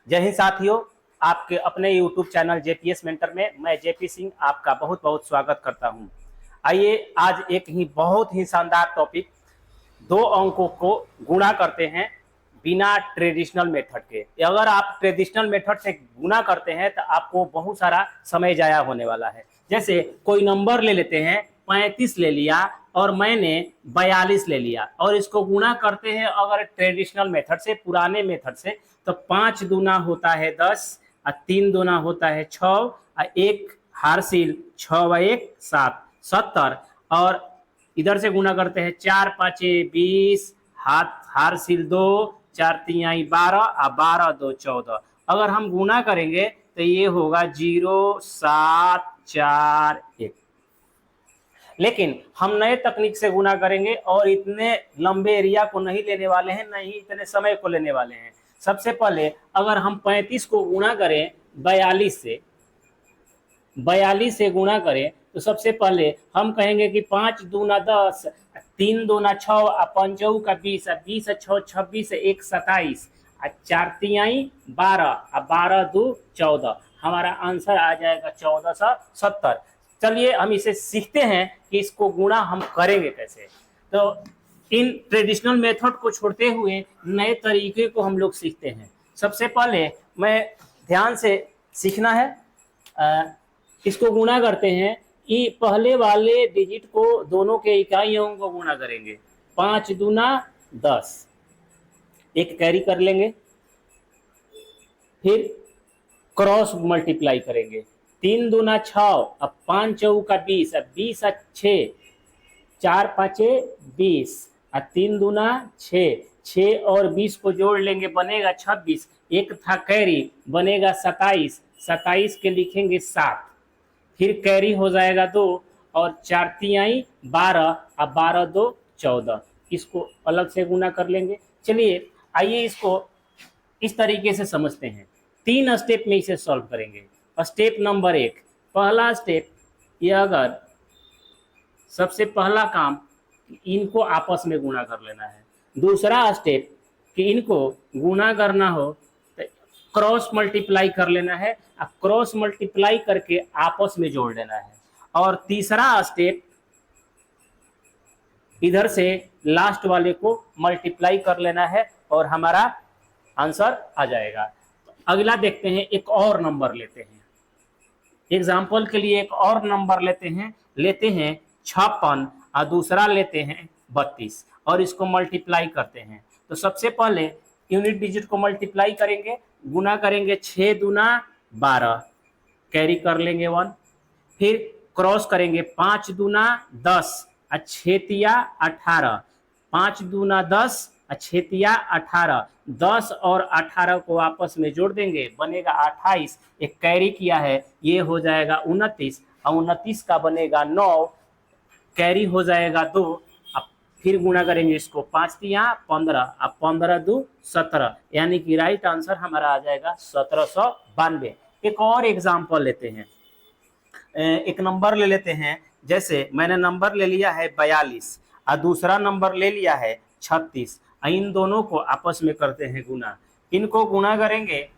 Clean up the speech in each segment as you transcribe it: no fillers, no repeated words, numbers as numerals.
जय हिंद साथियों, आपके अपने यूट्यूब चैनल जेपीएस मेंटर में मैं जेपी सिंह आपका बहुत बहुत स्वागत करता हूं। आइए आज एक ही बहुत ही शानदार टॉपिक, दो अंकों को गुणा करते हैं बिना ट्रेडिशनल मेथड के। अगर आप ट्रेडिशनल मेथड से गुणा करते हैं तो आपको बहुत सारा समय जाया होने वाला है। जैसे कोई नंबर ले लेते हैं, 35 ले लिया और मैंने 42 ले लिया और इसको गुणा करते हैं अगर ट्रेडिशनल मेथड से, पुराने मेथड से, तो 5 दूना होता है 10 और 3 दूना होता है 6 और एक हारसिल 6 व 1 7 70 और इधर से गुणा करते हैं 4 5 20 हारसिल 2 4 3 12 और 12 2 14। अगर हम गुणा करेंगे तो ये होगा 0 7 4 1। लेकिन हम नए तकनीक से गुणा करेंगे और इतने लंबे एरिया को नहीं लेने वाले हैं, नहीं इतने समय को लेने वाले हैं। सबसे पहले अगर हम 35 को गुणा करें 42 से गुणा करें तो सबसे पहले हम कहेंगे कि 5 दूना 10, 3 दूना 6, 5 का 20, 20 6 26, 1 27, 4 3 12, 12 2 14। हमारा आंसर आ जाएगा 1470। चलिए हम इसे सीखते हैं कि इसको गुणा हम करेंगे कैसे। तो इन ट्रेडिशनल मेथड को छोड़ते हुए नए तरीके को हम लोग सीखते हैं। सबसे पहले मैं ध्यान से सीखना है, इसको गुणा करते हैं। ये पहले वाले डिजिट को दोनों के इकाइयों को गुणा करेंगे। 5 दूना 10, एक कैरी कर लेंगे, फिर क्रॉस मल्टीप्लाई करेंगे। 3 दूना 6, अब 5 चौका 20, अब 20 6, 4 5 20, और 3 दूना 6, 6 और 20 को जोड़ लेंगे बनेगा 26, एक था कैरी बनेगा 27, 27 के लिखेंगे 7, फिर कैरी हो जाएगा 2 और 4 3 12 और 12 2 14। इसको अलग से गुना कर लेंगे। चलिए आइए इसको इस तरीके से समझते हैं। 3 स्टेप में इसे सॉल्व करेंगे। स्टेप नंबर 1, पहला स्टेप ये, अगर सबसे पहला काम इनको आपस में गुणा कर लेना है। दूसरा स्टेप कि इनको गुणा करना हो तो क्रॉस मल्टीप्लाई कर लेना है और क्रॉस मल्टीप्लाई करके आपस में जोड़ लेना है। और तीसरा स्टेप इधर से लास्ट वाले को मल्टीप्लाई कर लेना है और हमारा आंसर आ जाएगा। अगला देखते हैं, एक और नंबर लेते हैं। एग्जाम्पल के लिए एक और नंबर लेते हैं 56 और दूसरा लेते हैं 32 और इसको मल्टीप्लाई करते हैं। तो सबसे पहले यूनिट डिजिट को मल्टीप्लाई करेंगे, गुना करेंगे 6 दूना 12, कैरी कर लेंगे 1, फिर क्रॉस करेंगे 5 दूना 10 और 6 तिया 18, 5 दूना 10 और 6 तिया 18, 10 और 18 को आपस में जोड़ देंगे बनेगा 28, एक कैरी किया है ये हो जाएगा 29 और 29 का बनेगा 9, कैरी हो जाएगा 2। अब फिर गुणा करेंगे इसको 5 तिया 15 और 15 2 17, यानी कि राइट आंसर हमारा आ जाएगा 1792। एक और एग्जाम्पल लेते हैं, एक नंबर ले लेते हैं। जैसे मैंने नंबर ले लिया है 42 और दूसरा नंबर ले लिया है 36, इन दोनों को आपस में करते हैं गुना। इनको गुना करेंगे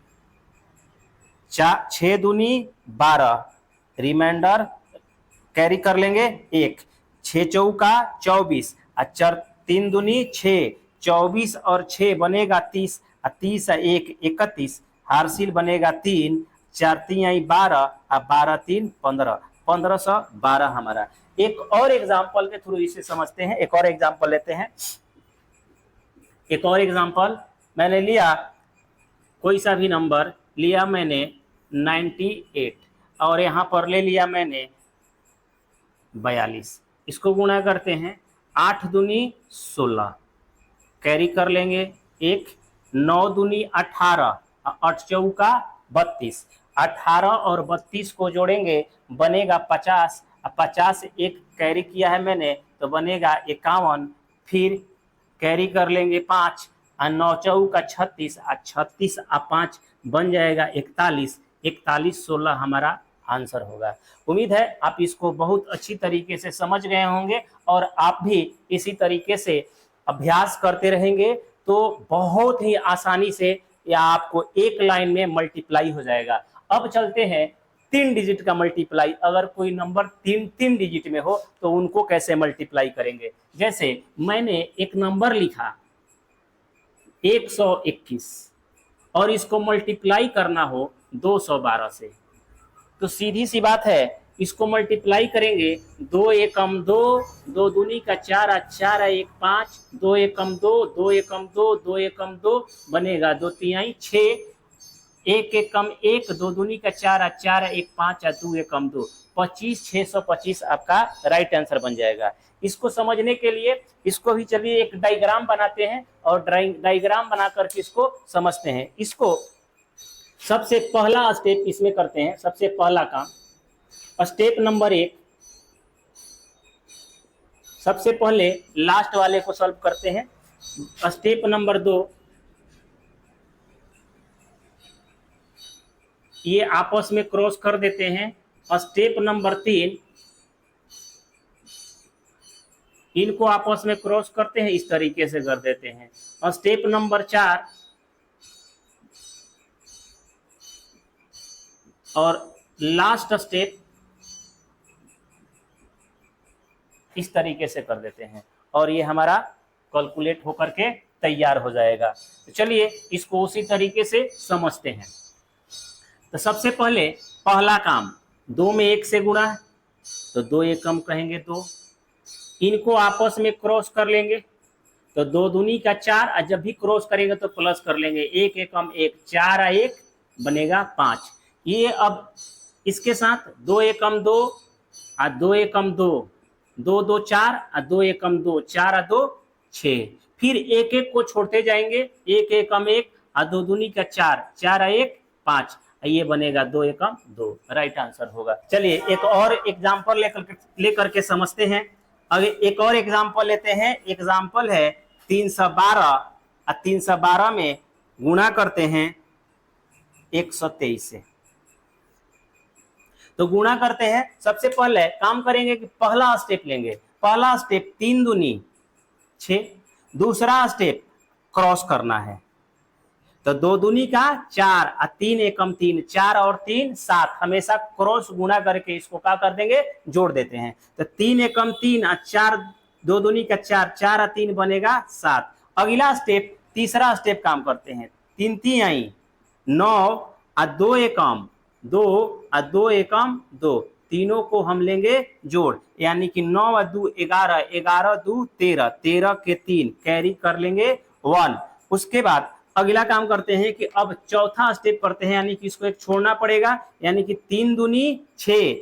6 दूनी 12, रिमाइंडर कैरी कर लेंगे 1, 6 चौका 24 और 3 दूनी 6, 24 और 6 बनेगा 30 और 30 1 31, हारसिल बनेगा 3, 4 3 12 और 12 3 15, 1512 हमारा। एक और एग्जाम्पल के थ्रू इसे समझते हैं। एक और एग्जाम्पल लेते हैं। एक और एग्जाम्पल मैंने लिया, कोई सा भी नंबर लिया मैंने 98 और यहाँ पर ले लिया मैंने 42, इसको गुणा करते हैं 8 दूनी 16, कैरी कर लेंगे 1, 9 दूनी 18, 8 चौका 32, 18 और 32 को जोड़ेंगे बनेगा 50, 50 एक कैरी किया है मैंने तो बनेगा 51, फिर कैरी कर लेंगे 5 और 9 चौका 36 और 36 और 5 बन जाएगा 41, 41 16 हमारा आंसर होगा। उम्मीद है आप इसको बहुत अच्छी तरीके से समझ गए होंगे और आप भी इसी तरीके से अभ्यास करते रहेंगे तो बहुत ही आसानी से या आपको एक लाइन में मल्टीप्लाई हो जाएगा। अब चलते हैं 3 डिजिट का मल्टीप्लाई। अगर कोई नंबर 3 डिजिट में हो तो उनको कैसे मल्टीप्लाई करेंगे। जैसे मैंने एक नंबर लिखा 121 और इसको मल्टीप्लाई करना हो 212 से, तो सीधी सी बात है, इसको मल्टीप्लाई करेंगे 2 एकम 2, 2 दूनी का 4, 4 1 5, 2 एकम 2, 2 एकम 2, 2 एकम 2 बनेगा 2 तिहाई 6, 1 एकम 1, 2 दूनी का 4, 4 1 5, 2 एकम 2, 25, 625 आपका राइट आंसर बन जाएगा। इसको समझने के लिए इसको भी चलिए एक डायग्राम बनाते हैं और डायग्राम बना करके इसको समझते हैं। इसको सबसे पहला स्टेप इसमें करते हैं। सबसे पहला काम, स्टेप नंबर 1, सबसे पहले लास्ट वाले को सॉल्व करते हैं। स्टेप नंबर 2, ये आपस में क्रॉस कर देते हैं। स्टेप नंबर 3, इनको आपस में क्रॉस करते हैं, इस तरीके से कर देते हैं। स्टेप नंबर 4 और लास्ट स्टेप इस तरीके से कर देते हैं और ये हमारा कैलकुलेट होकर के तैयार हो जाएगा। तो चलिए इसको उसी तरीके से समझते हैं। तो सबसे पहले पहला काम, 2 में 1 से गुणा है तो 2 एकम कहेंगे 2, इनको आपस में क्रॉस कर लेंगे तो 2 दूनी का 4, और जब भी क्रॉस करेंगे तो प्लस कर लेंगे, 1 एकम 1, 4 1 बनेगा 5। ये अब इसके साथ 2 एकम 2 और 2 एकम 2, 2 2 4 और 2 एकम 2, 4 और 2 6, फिर 1 1 को छोड़ते जाएंगे, 1 एकम 1 और 2 दूनी का 4, 4 1 5, ये बनेगा 2 एकम 2, राइट आंसर होगा। चलिए एक और एग्जाम्पल लेकर के समझते हैं। अगर एक और एग्जाम्पल लेते हैं, एग्जाम्पल है 312 और 312 में गुणा करते हैं 123 से। तो गुणा करते हैं, सबसे पहले काम करेंगे कि पहला स्टेप लेंगे। पहला स्टेप 3 दूनी 6, दूसरा स्टेप क्रॉस करना है तो 2 दूनी का 4 और 3 एकम 3, 4 और 3 7, हमेशा क्रॉस गुणा करके इसको क्या कर देंगे, जोड़ देते हैं। तो 3 एकम 3 और 4, 2 दूनी का 4, 4 और 3 बनेगा 7। अगला स्टेप, तीसरा स्टेप काम करते हैं, 3 3 9 और 2 एकम 2 और 2 एकम 2, तीनों को हम लेंगे जोड़, यानी कि 9 और 2 11, 11 2 13, 13 के 3 कैरी कर लेंगे 1। उसके बाद अगला काम करते हैं कि अब चौथा स्टेप करते हैं, यानी कि इसको एक छोड़ना पड़ेगा, यानी कि 3 दूनी 6,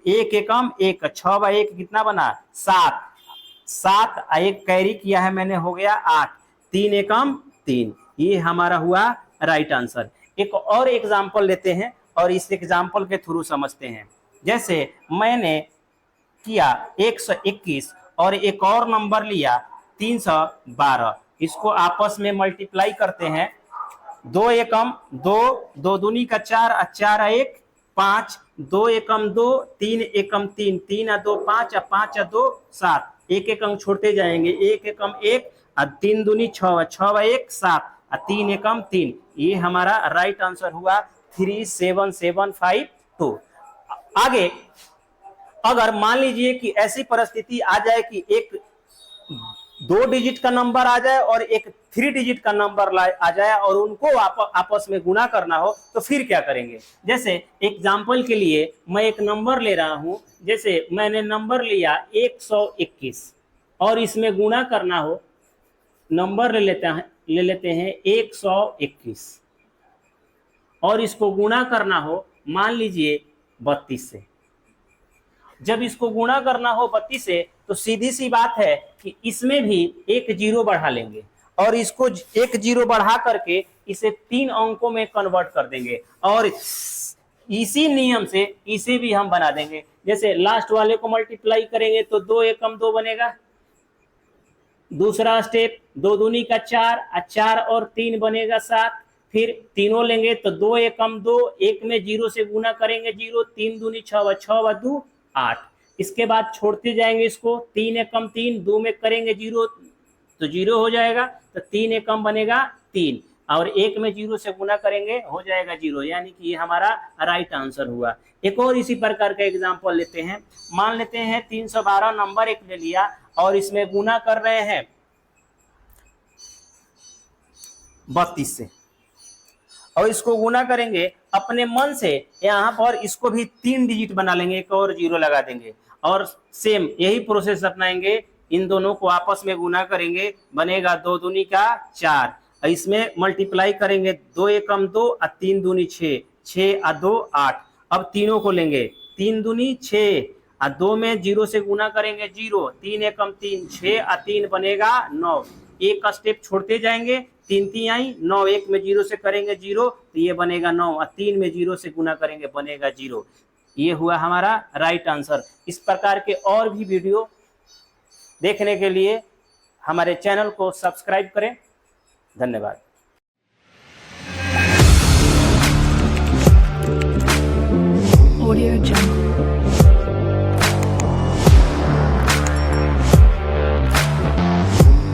1 एकम 1, 6 व 1 कितना बना 7, 7 1 कैरी किया है मैंने, हो गया 8, 3 एकम 3, ये हमारा हुआ राइट आंसर। एक और एग्जाम्पल लेते हैं और इस एग्जाम्पल के थ्रू समझते हैं। जैसे मैंने किया 121 और एक और नंबर लिया 312, इसको आपस में मल्टीप्लाई करते हैं, 2 एकम 2, 2 दूनी का 4 और 4 1 5, 2 एकम 2, 3 एकम 3, 3 और 2 5 और 5 और 2 7, 1 एकम छोड़ते जाएंगे, 1 एकम 1 और 3 दूनी 6, 6 1 7 और 3 एकम 3, ये हमारा राइट आंसर हुआ 37752। आगे अगर मान लीजिए कि ऐसी परिस्थिति आ जाए कि एक 2 डिजिट का नंबर आ जाए और एक 3 डिजिट का नंबर आ जाए और उनको आपस में गुणा करना हो, तो फिर क्या करेंगे। जैसे एग्जाम्पल के लिए मैं एक नंबर ले रहा हूं, जैसे मैंने नंबर लिया 121 और इसमें गुणा करना हो, नंबर ले लेते हैं 121 और इसको गुणा करना हो मान लीजिए 32 से। जब इसको गुणा करना हो 32 से तो सीधी सी बात है कि इसमें भी एक जीरो बढ़ा लेंगे और इसको एक जीरो बढ़ा करके इसे 3 अंकों में कन्वर्ट कर देंगे और इसी नियम से इसे भी हम बना देंगे। जैसे लास्ट वाले को मल्टीप्लाई करेंगे तो 2 एकम 2 बनेगा। दूसरा स्टेप 2 दूनी का 4 और 4 और 3 बनेगा 7, फिर तीनों लेंगे तो 2 एकम 2, 1 में 0 से गुना करेंगे 0, 3 दूनी 6, 6 व 2 8, इसके बाद छोड़ते जाएंगे इसको, 3 एकम 3, 2 में करेंगे 0 तो 0 हो जाएगा, तो 3 एकम बनेगा 3, और 1 में 0 से गुना करेंगे हो जाएगा 0, यानी कि ये हमारा राइट आंसर हुआ। एक और इसी प्रकार का एग्जांपल लेते हैं। मान लेते हैं 312 नंबर एक ले लिया और इसमें गुना कर रहे हैं 32 से, और इसको गुना करेंगे अपने मन से। यहाँ पर इसको भी 3 डिजिट बना लेंगे, एक और 0 लगा देंगे और सेम यही प्रोसेस अपनाएंगे। इन दोनों को आपस में गुना करेंगे, बनेगा 2 दूनी का 4। इसमें मल्टीप्लाई करेंगे 2 एकम 2 और 3 दूनी 6, 6 और 2 8। अब तीनों को लेंगे 3 दूनी 6 और 2 में 0 से गुना करेंगे 0, 3 एकम 3, 6 और 3 बनेगा 9। एक स्टेप छोड़ते जाएंगे, 3 3 आई 9, 1 में 0 से करेंगे 0 तो ये बनेगा 9 और 3 में 0 से गुना करेंगे बनेगा 0। ये हुआ हमारा राइट आंसर। इस प्रकार के और भी वीडियो देखने के लिए हमारे चैनल को सब्सक्राइब करें। धन्यवाद।